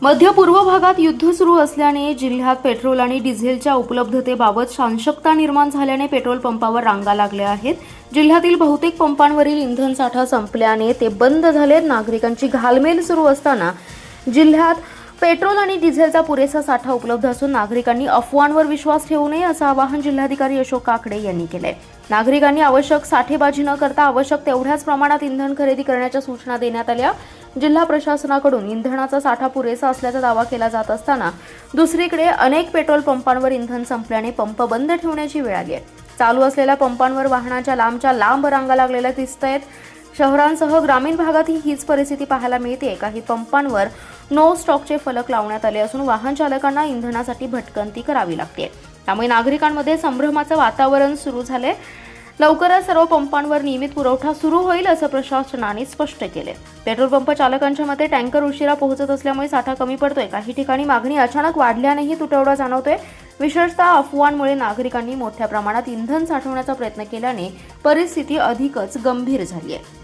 मध्य पूर्व भागात युद्ध सुरू असल्याने जिल्ह्यात पेट्रोल आणि डिझेलच्या उपलब्धतेबाबत शांतता निर्माण झाल्याने पेट्रोल पंपावर रांगा लागल्या आहेत। जिल्ह्यातील बहुतेक पंपांवरील इंधन साठा संपल्याने ते बंद झालेत। नागरिकांची घालमेल सुरू असताना जिल्ह्यात पेट्रोल आणि डिझेलचा पुरेसा साठा उपलब्ध असून नागरिकांनी अफवांवर विश्वास ठेवू नये असं आवाहन जिल्हाधिकारी अशोक काकडे यांनी केलंय। नागरिकांनी आवश्यक साठेबाजी न करता आवश्यक तेवढ्याच प्रमाणात इंधन खरेदी करण्याच्या सूचना देण्यात आल्या। जिल्हा प्रशासनाकडून इंधनाचा साठा पुरेसा असल्याचा दावा केला जात असताना दुसरीकडे अनेक पेट्रोल पंपांवर इंधन संपल्याने पंप बंद ठेवण्याची वेळ आली आहे। चालू असलेल्या पंपांवर वाहनांच्या लांबच्या लांब रांगा लागलेल्या दिसतायत। शहरांसह ग्रामीण भागातही हीच परिस्थिती पाहायला मिळते। काही पंपांवर नो स्टॉकचे फलक लावण्यात आले असून वाहन चालकांना इंधनासाठी भटकंती करावी लागते। त्यामुळे नागरिकांमध्ये संभ्रमाचं वातावरण सुरू झाले। लवकरच सर्व पंपांवर नियमित पुरवठा सुरू होईल असं प्रशासनाने स्पष्ट केले। पेट्रोल पंप चालकांच्या मते टँकर उशिरा पोहोचत असल्यामुळे साठा कमी पडतोय। काही ठिकाणी मागणी अचानक वाढल्यानेही तुटवडा जाणवतोय। विशेषतः अफवांमुळे नागरिकांनी मोठ्या प्रमाणात इंधन साठवण्याचा प्रयत्न केल्याने परिस्थिती अधिकच गंभीर झाली आहे।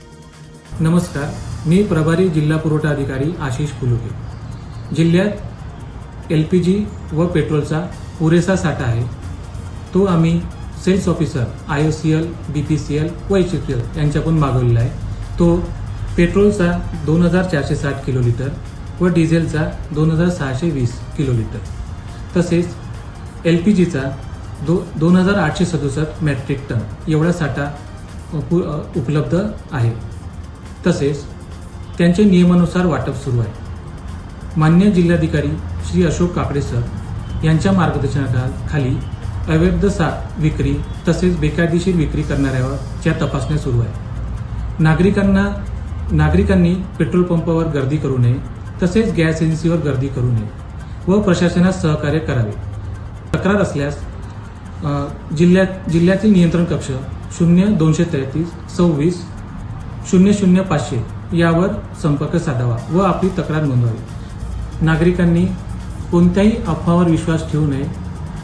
नमस्कार, मी प्रभारी जिल्हा पुरवठा अधिकारी आशिष फुलुके। जिल्ह्यात LPG व पेट्रोलचा पुरेसा साठा आहे। तो आम्ही सेल्स ऑफिसर IOCL, BPCL व HPCL यांच्याकडून मागवलेला आहे। तो पेट्रोलचा 2460 किलोलीटर व डिझेलचा 2620 किलोलीटर, तसेच LPGचा 2867 मेट्रिक टन एवढा साठा उपलब्ध आहे। तसेच त्यांचे नियमानुसार वाटप सुरू आहे। मान्य जिल्हाधिकारी श्री अशोक काकडे सर यांच्या मार्गदर्शनाखाली अवैध विक्री तसेच बेकायदेशीर विक्री करणाऱ्याच्या तपासण्या सुरू आहे। नागरिकांनी पेट्रोल पंपावर गर्दी करू नये, तसेच गॅस एजन्सीवर गर्दी करू नये व प्रशासनास सहकार्य करावे। तक्रार असल्यास जिल्ह्यातील नियंत्रण कक्ष 0233 26 00500 यावर संपर्क साधावा व आपली तक्रार नोंदवावी। नागरिकांनी कोणत्याही अफवावर विश्वास ठेवू नये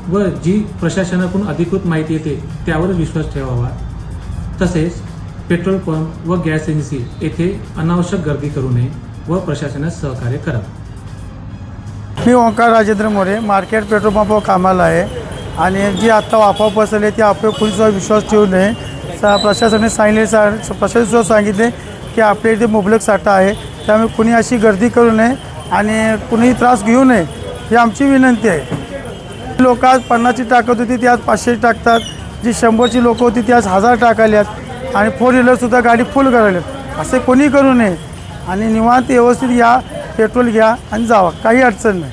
व जी प्रशासनाकडून अधिकृत माहिती येते त्यावर विश्वास ठेवावा। तसेच पेट्रोल पंप व गॅस एजन्सी येथे अनावश्यक गर्दी करू नये व प्रशासनास सहकार्य करावे। मी ओंकार राजेंद्र मोरे मार्केट पेट्रोल पंपावर कामाला आहे आणि जी आता अफवा पसरली ती आपल्या कुणीसुद्धा विश्वास ठेवू नये। प्रशासनाने सांगितले की आपल्या इथे मुबलक साठा आहे, त्यामुळे कुणी अशी गर्दी करू नये आणि कुणीही त्रास घेऊ नये ही आमची विनंती आहे। लोक आज 50ची टाकत होती ती आज 500 टाकतात, जी 100ची लोक होती ती आज 1000 टाकाल्यात आणि 4 व्हीलरसुद्धा गाडी फुल करायल्यात। असे कोणी करू नये आणि निवांत व्यवस्थित या, पेट्रोल घ्या आणि जावा, काही अडचण नाही।